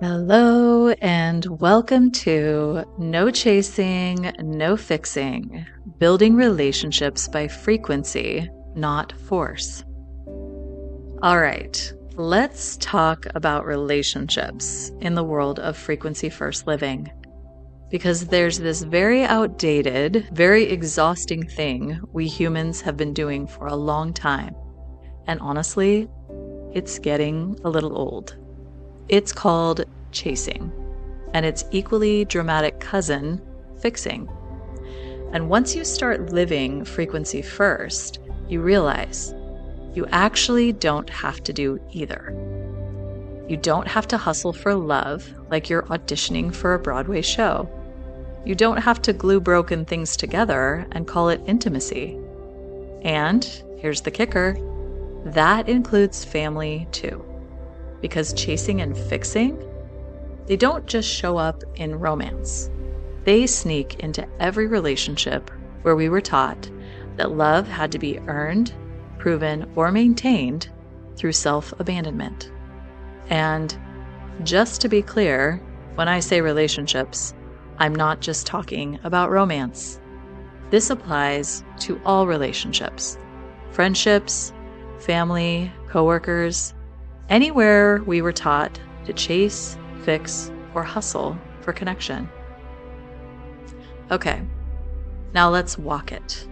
Hello, and welcome to No Chasing, No Fixing, Building Relationships by Frequency, Not Force. All right, let's talk about relationships in the world of frequency first living. Because there's this very outdated, very exhausting thing we humans have been doing for a long time. And honestly, it's getting a little old. It's called chasing, and its equally dramatic cousin, fixing. And once you start living frequency first, you realize you actually don't have to do either. You don't have to hustle for love like you're auditioning for a Broadway show. You don't have to glue broken things together and call it intimacy. And here's the kicker, that includes family too. Because chasing and fixing, they don't just show up in romance. They sneak into every relationship where we were taught that love had to be earned, proven, or maintained through self-abandonment. And just to be clear, when I say relationships, I'm not just talking about romance. This applies to all relationships, friendships, family, coworkers, anywhere we were taught to chase, fix, or hustle for connection. Okay, now let's walk it.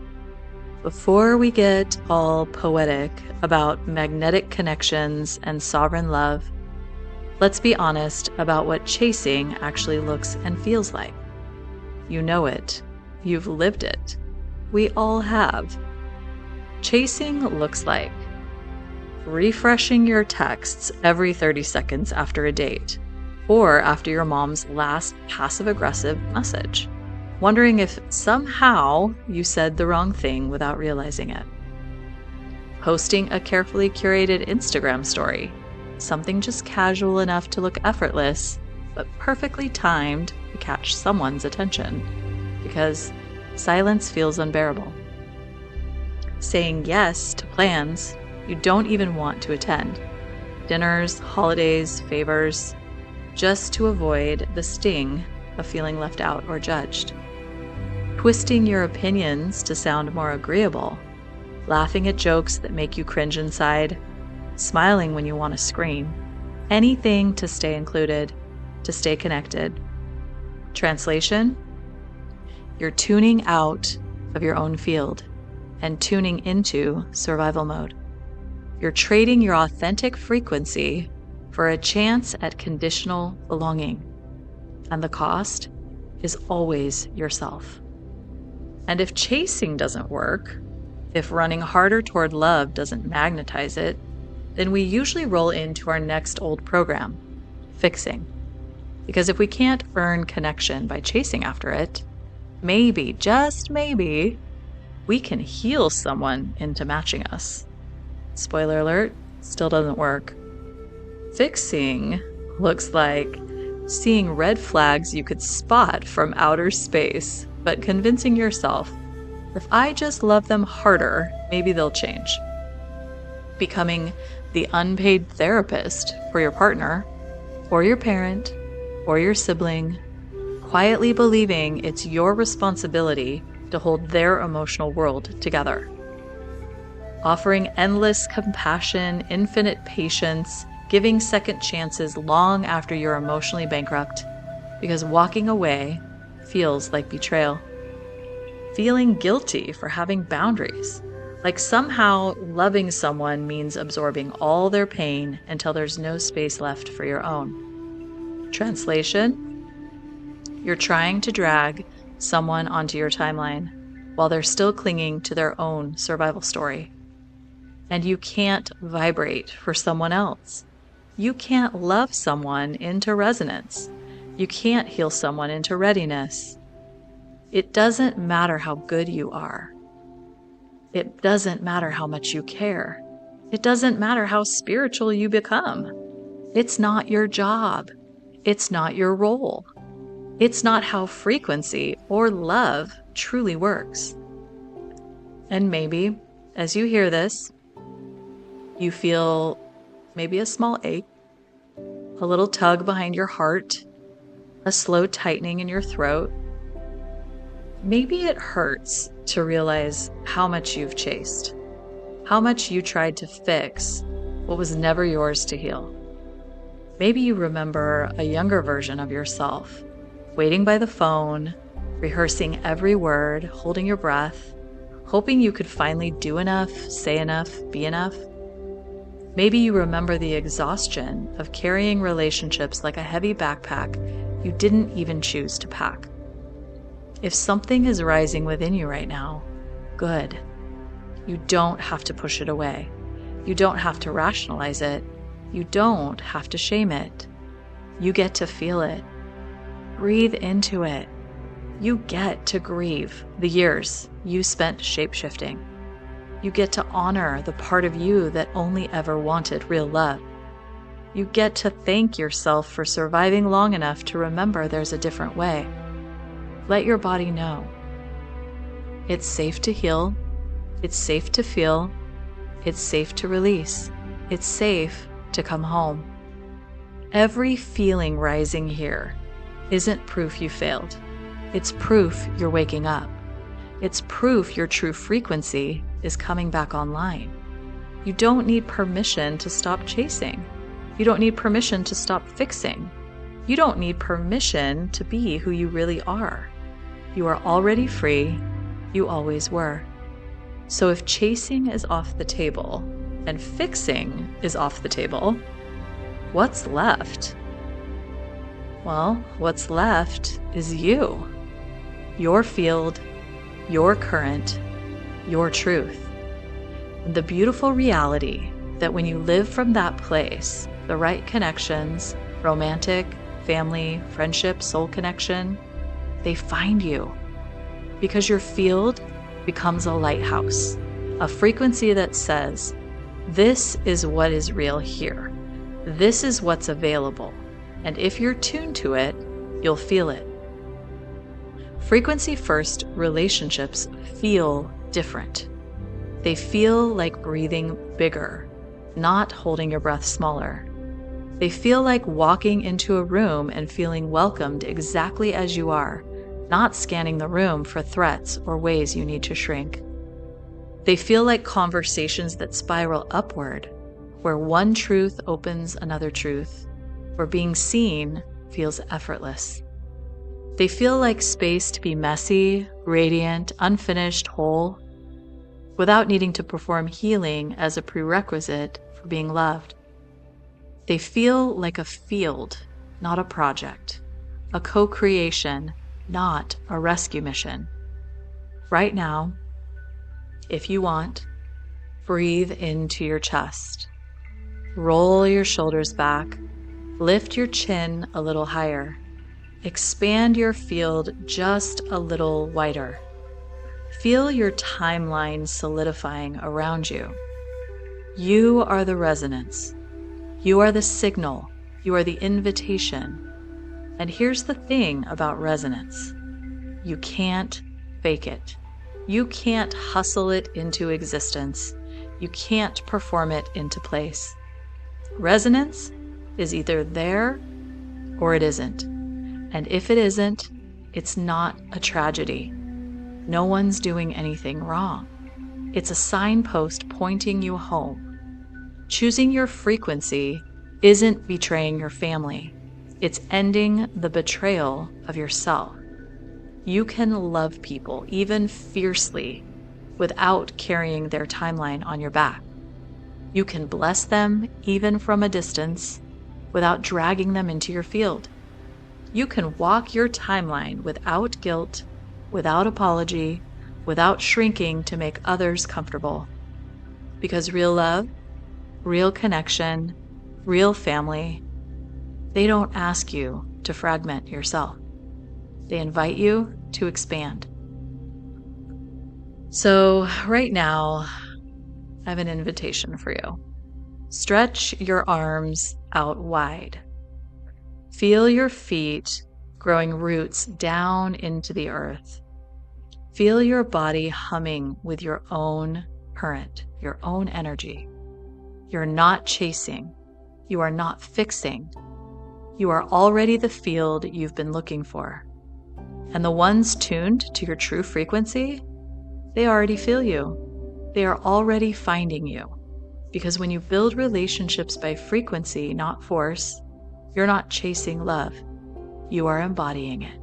Before we get all poetic about magnetic connections and sovereign love, let's be honest about what chasing actually looks and feels like. You know it. You've lived it. We all have. Chasing looks like refreshing your texts every 30 seconds after a date, or after your mom's last passive-aggressive message, wondering if somehow you said the wrong thing without realizing it. Posting a carefully curated Instagram story, something just casual enough to look effortless, but perfectly timed to catch someone's attention, because silence feels unbearable. Saying yes to plans you don't even want to attend. Dinners, holidays, favors, just to avoid the sting of feeling left out or judged. Twisting your opinions to sound more agreeable. Laughing at jokes that make you cringe inside. Smiling when you want to scream. Anything to stay included, to stay connected. Translation? You're tuning out of your own field and tuning into survival mode. You're trading your authentic frequency for a chance at conditional belonging. And the cost is always yourself. And if chasing doesn't work, if running harder toward love doesn't magnetize it, then we usually roll into our next old program, fixing. Because if we can't earn connection by chasing after it, maybe, just maybe, we can heal someone into matching us. Spoiler alert, still doesn't work. Fixing looks like seeing red flags you could spot from outer space, but convincing yourself, if I just love them harder, maybe they'll change. Becoming the unpaid therapist for your partner, or your parent, or your sibling, quietly believing it's your responsibility to hold their emotional world together. Offering endless compassion, infinite patience, giving second chances long after you're emotionally bankrupt, because walking away feels like betrayal. Feeling guilty for having boundaries, like somehow loving someone means absorbing all their pain until there's no space left for your own. Translation? You're trying to drag someone onto your timeline while they're still clinging to their own survival story. And you can't vibrate for someone else. You can't love someone into resonance. You can't heal someone into readiness. It doesn't matter how good you are. It doesn't matter how much you care. It doesn't matter how spiritual you become. It's not your job. It's not your role. It's not how frequency or love truly works. And maybe, as you hear this, you feel maybe a small ache, a little tug behind your heart, a slow tightening in your throat. Maybe it hurts to realize how much you've chased, how much you tried to fix what was never yours to heal. Maybe you remember a younger version of yourself, waiting by the phone, rehearsing every word, holding your breath, hoping you could finally do enough, say enough, be enough. Maybe you remember the exhaustion of carrying relationships like a heavy backpack you didn't even choose to pack. If something is rising within you right now, good. You don't have to push it away. You don't have to rationalize it. You don't have to shame it. You get to feel it. Breathe into it. You get to grieve the years you spent shape-shifting. You get to honor the part of you that only ever wanted real love. You get to thank yourself for surviving long enough to remember there's a different way. Let your body know. It's safe to heal. It's safe to feel. It's safe to release. It's safe to come home. Every feeling rising here isn't proof you failed. It's proof you're waking up. It's proof your true frequency is coming back online. You don't need permission to stop chasing. You don't need permission to stop fixing. You don't need permission to be who you really are. You are already free. You always were. So if chasing is off the table and fixing is off the table, what's left? Well, what's left is you. Your field, your current, your truth. And the beautiful reality that when you live from that place, the right connections, romantic, family, friendship, soul connection, they find you. Because your field becomes a lighthouse, a frequency that says, this is what is real here. This is what's available. And if you're tuned to it, you'll feel it. Frequency first relationships feel different. They feel like breathing bigger, not holding your breath smaller. They feel like walking into a room and feeling welcomed exactly as you are, not scanning the room for threats or ways you need to shrink. They feel like conversations that spiral upward, where one truth opens another truth, where being seen feels effortless. They feel like space to be messy, radiant, unfinished, whole, without needing to perform healing as a prerequisite for being loved. They feel like a field, not a project, a co-creation, not a rescue mission. Right now, if you want, breathe into your chest. Roll your shoulders back. Lift your chin a little higher. Expand your field just a little wider. Feel your timeline solidifying around you. You are the resonance. You are the signal. You are the invitation. And here's the thing about resonance. You can't fake it. You can't hustle it into existence. You can't perform it into place. Resonance is either there or it isn't. And if it isn't, it's not a tragedy. No one's doing anything wrong. It's a signpost pointing you home. Choosing your frequency isn't betraying your family. It's ending the betrayal of yourself. You can love people, even fiercely, without carrying their timeline on your back. You can bless them, even from a distance, without dragging them into your field. You can walk your timeline without guilt, without apology, without shrinking to make others comfortable. Because real love, real connection, real family, they don't ask you to fragment yourself. They invite you to expand. So right now, I have an invitation for you. Stretch your arms out wide. Feel your feet growing roots down into the earth. Feel your body humming with your own current, your own energy. You're not chasing. You are not fixing. You are already the field you've been looking for. And the ones tuned to your true frequency, they already feel you. They are already finding you. Because when you build relationships by frequency, not force, you're not chasing love. You are embodying it.